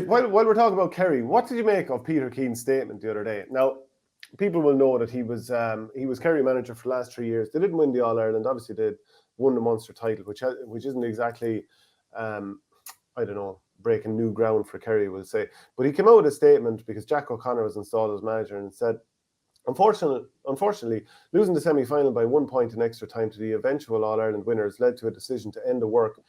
While we're talking about Kerry, what did you make of Peter Keane's statement the other day? Now, people will know that he was Kerry manager for the last 3 years. They didn't win the All Ireland. Obviously, they won the Munster title, which isn't exactly, I don't know, breaking new ground for Kerry, we'll say. But he came out with a statement because Jack O'Connor was installed as manager and said, Unfortunately, losing the semi-final by 1 point in extra time to the eventual All-Ireland winners led to a decision to end the work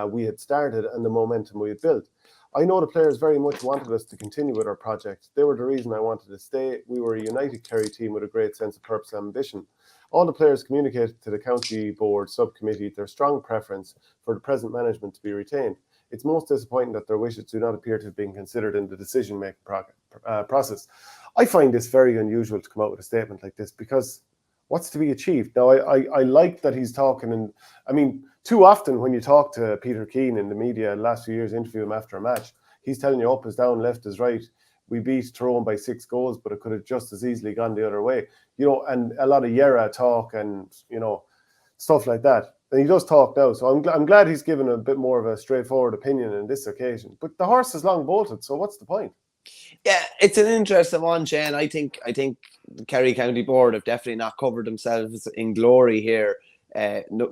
we had started and the momentum we had built. I know the players very much wanted us to continue with our project. They were the reason I wanted to stay. We were a united Kerry team with a great sense of purpose and ambition. All the players communicated to the county board subcommittee their strong preference for the present management to be retained. It's most disappointing that their wishes do not appear to have been considered in the decision-making process. I find this very unusual to come out with a statement like this because what's to be achieved? Now, I like that he's talking, and I mean, too often when you talk to Peter Keane in the media in the last few years, interview him after a match, he's telling you up is down, left is right. We beat Tyrone by 6 goals, but it could have just as easily gone the other way. You know, and a lot of Yera talk and, you know, stuff like that. And he does talk now, so I'm glad he's given a bit more of a straightforward opinion on this occasion. But the horse is long bolted, so what's the point? Yeah, it's an interesting one, Shane. I think the Kerry County Board have definitely not covered themselves in glory here.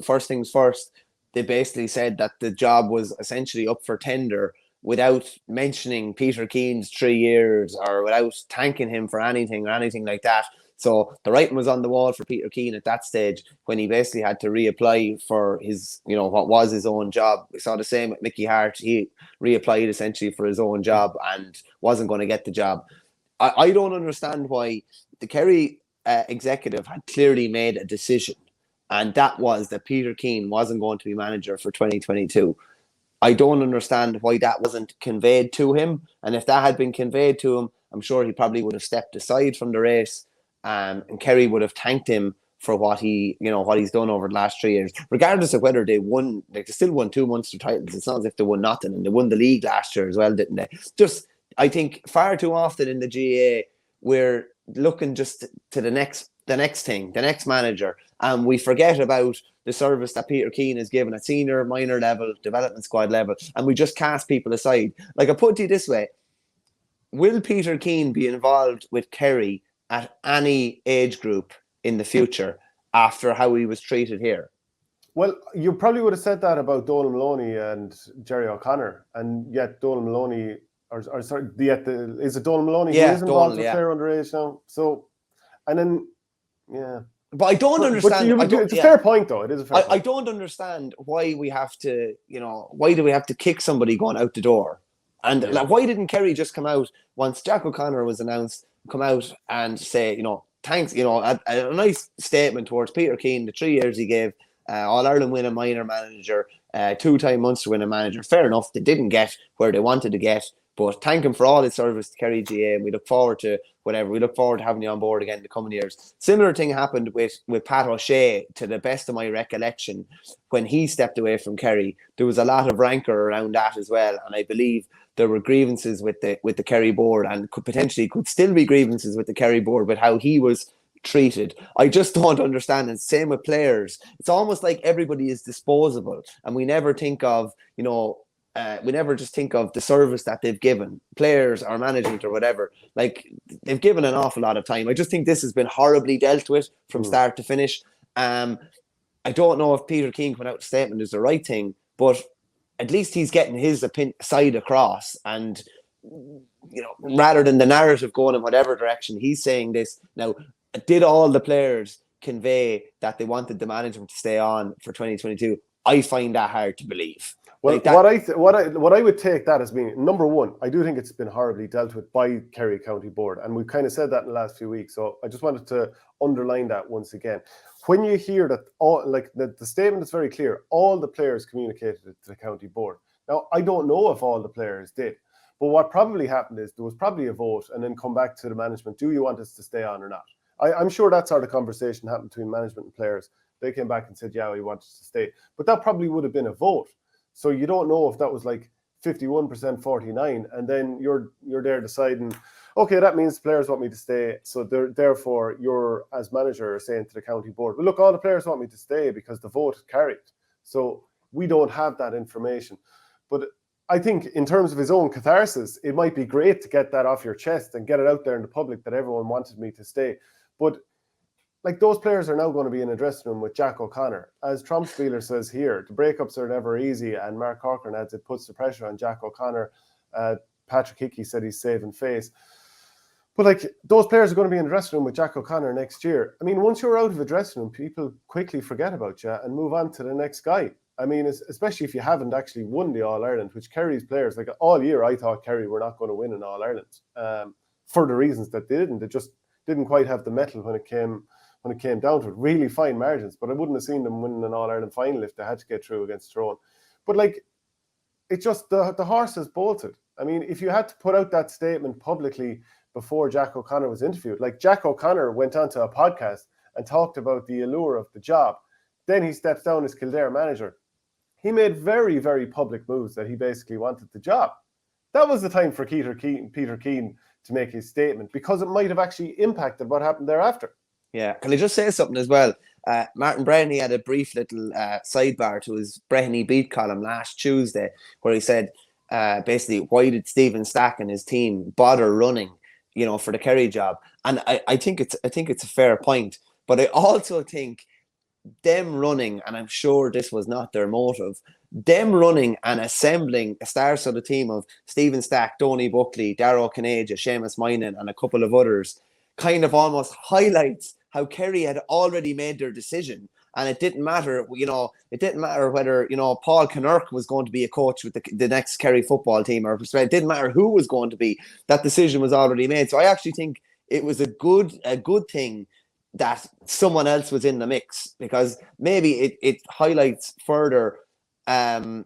First things first, they basically said that the job was essentially up for tender without mentioning Peter Keane's 3 years or without thanking him for anything or anything like that. So the writing was on the wall for Peter Keane at that stage when he basically had to reapply for his, you know, what was his own job. We saw the same with Mickey Hart. He reapplied essentially for his own job and wasn't going to get the job. I don't understand why the Kerry executive had clearly made a decision, and that was that Peter Keane wasn't going to be manager for 2022. I don't understand why that wasn't conveyed to him. And if that had been conveyed to him, I'm sure he probably would have stepped aside from the race. And Kerry would have thanked him for what he's done over the last 3 years, regardless of whether they won. Like, they still won 2 Munster titles. It's not as if they won nothing, and they won the league last year as well, didn't they? Just, I think far too often in the GAA we're looking just to the next thing, the next manager, and we forget about the service that Peter Keane has given at senior, minor level, development squad level, and we just cast people aside. Like, I put it to you this way: will Peter Keane be involved with Kerry at any age group in the future after how he was treated here? Well, you probably would have said that about Donal Maloney and Jerry O'Connor, and yet Donal Maloney, is it Donal Maloney who is involved with player underage now? So, and then, yeah. But I don't understand. It's a fair point, though. It is a fair point. I don't understand why we have to, why do we have to kick somebody going out the door? And like, why didn't Kerry just come out once Jack O'Connor was announced, come out and say, thanks, a nice statement towards Peter Keane, the 3 years he gave, All-Ireland winning minor manager, 2-time Munster winning manager. Fair enough, they didn't get where they wanted to get, but thank him for all his service to Kerry GA, and we look forward to whatever. We look forward to having you on board again in the coming years. Similar thing happened with Pat O'Shea, to the best of my recollection. When he stepped away from Kerry, there was a lot of rancour around that as well, and I believe there were grievances with the Kerry board, and could still be grievances with the Kerry board with how he was treated. I just don't understand. And same with players. It's almost like everybody is disposable, and we never think of, we never just think of the service that they've given, players or management or whatever. Like, they've given an awful lot of time. I just think this has been horribly dealt with from start to finish. I don't know if Peter Keane coming out with a statement is the right thing, but at least he's getting his side across, and rather than the narrative going in whatever direction, he's saying this. Now, did all the players convey that they wanted the management to stay on for 2022? I find that hard to believe. Well, what I would take that as being, number one, I do think it's been horribly dealt with by Kerry County Board, and we've kind of said that in the last few weeks. So I just wanted to underline that once again. When you hear that, the statement is very clear, all the players communicated it to the county board. Now, I don't know if all the players did, but what probably happened is there was probably a vote, and then come back to the management. Do you want us to stay on or not? I'm sure that's how the conversation happened between management and players. They came back and said, yeah, we want us to stay. But that probably would have been a vote. So you don't know if that was like 51%, 49, and then you're there deciding, okay, that means the players want me to stay. So therefore, you're, as manager, saying to the county board, well, look, all the players want me to stay because the vote carried. So we don't have that information. But I think in terms of his own catharsis, it might be great to get that off your chest and get it out there in the public that everyone wanted me to stay. But like, those players are now going to be in a dressing room with Jack O'Connor. As Trumpspieler says here, the breakups are never easy, and Mark Corcoran adds it puts the pressure on Jack O'Connor. Patrick Hickey said he's saving face. But like, those players are going to be in the dressing room with Jack O'Connor next year. I mean, once you're out of the dressing room, people quickly forget about you and move on to the next guy. I mean, especially if you haven't actually won the All-Ireland, which Kerry's players, like all year, I thought Kerry were not going to win an All-Ireland for the reasons that they didn't. They just didn't quite have the mettle when it came down to it. Really fine margins, but I wouldn't have seen them winning an All-Ireland final if they had to get through against Tyrone. But like, it's just the horse has bolted. I mean, if you had to put out that statement publicly before Jack O'Connor was interviewed, like Jack O'Connor went onto a podcast and talked about the allure of the job. Then he steps down as Kildare manager. He made very, very public moves that he basically wanted the job. That was the time for Peter Keane to make his statement, because it might have actually impacted what happened thereafter. Yeah. Can I just say something as well? Martin Breheny had a brief little sidebar to his Breheny Beat column last Tuesday, where he said, basically, why did Stephen Stack and his team bother running, for the Kerry job? And I think it's a fair point, but I also think them running, and I'm sure this was not their motive, them running and assembling a star-studded team of Stephen Stack, Donny Buckley, Darragh Caneja, Seamus Moynihan, and a couple of others kind of almost highlights how Kerry had already made their decision. And it didn't matter, whether, Paul Kinnerk was going to be a coach with the next Kerry football team, or it didn't matter who was going to be. That decision was already made. So I actually think it was a good thing that someone else was in the mix, because maybe it highlights further. I'd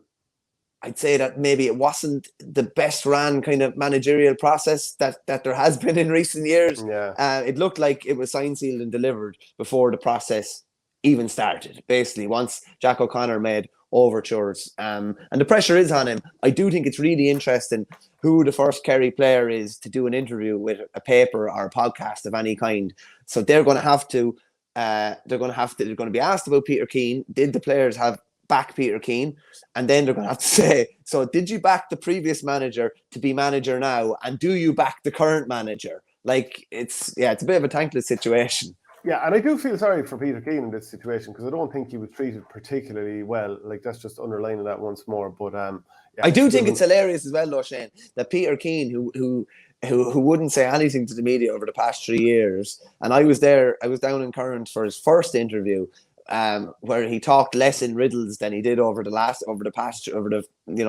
say that maybe it wasn't the best ran kind of managerial process that there has been in recent years. Yeah. It looked like it was signed, sealed, and delivered before the process even started, basically, once Jack O'Connor made overtures. And the pressure is on him. I do think it's really interesting who the first Kerry player is to do an interview with a paper or a podcast of any kind. So they're going to be asked about Peter Keane. Did the players back Peter Keane? And then they're going to have to say, so did you back the previous manager to be manager now? And do you back the current manager? Like, it's a bit of a thankless situation. Yeah, and I do feel sorry for Peter Keane in this situation, because I don't think he was treated particularly well. Like, that's just underlining that once more. But I do think it's hilarious as well, though, Shane, that Peter Keane, who wouldn't say anything to the media over the past 3 years, and I was down in Current for his first interview, where he talked less in riddles than he did over the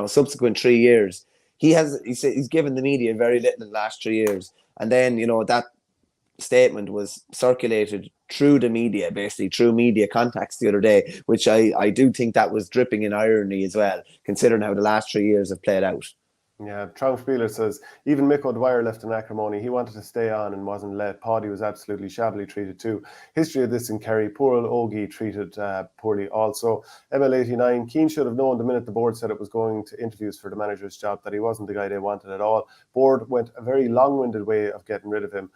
subsequent 3 years. He's given the media very little in the last 3 years, and then that statement was circulated through the media, basically through media contacts the other day, which I do think that was dripping in irony as well, considering how the last 3 years have played out. Yeah, Trumpspieler says, even Mick O'Dwyer left in acrimony. He wanted to stay on and wasn't let. Paddy was absolutely shabbily treated too. History of this in Kerry. Poor old Ogie treated poorly also. ML89, Keane should have known the minute the board said it was going to interviews for the manager's job that he wasn't the guy they wanted at all. Board went a very long-winded way of getting rid of him.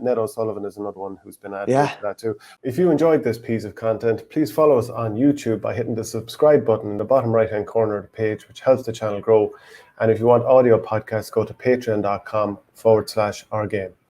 Ned O'Sullivan is another one who's been added to that too. If you enjoyed this piece of content, please follow us on YouTube by hitting the subscribe button in the bottom right-hand corner of the page, which helps the channel grow. And if you want audio podcasts, go to patreon.com/ourgame.